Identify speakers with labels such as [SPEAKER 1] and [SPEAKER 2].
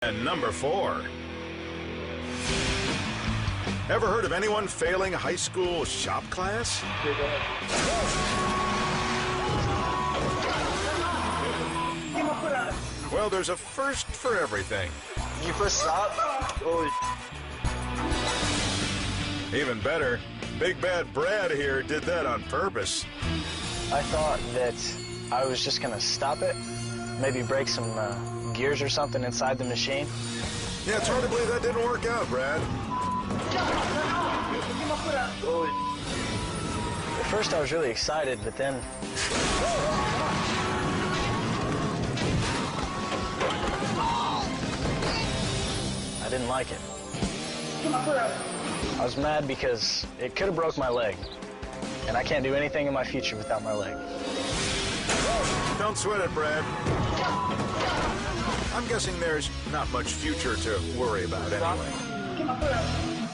[SPEAKER 1] And number 4. Ever heard of anyone failing high school shop class? Well, there's a first for everything.
[SPEAKER 2] You first stop? Holy.
[SPEAKER 1] Even better, Big Bad Brad here did that on purpose.
[SPEAKER 2] I thought that I was just gonna stop it, maybe break some gears or something inside the machine.
[SPEAKER 1] Yeah, it's hard to believe that didn't work out, Brad.
[SPEAKER 2] At first I was really excited, but then... I didn't like it. I was mad because it could have broke my leg, and I can't do anything in my future without my leg.
[SPEAKER 1] Don't sweat it, Brad. I'm guessing there's not much future to worry about anyway.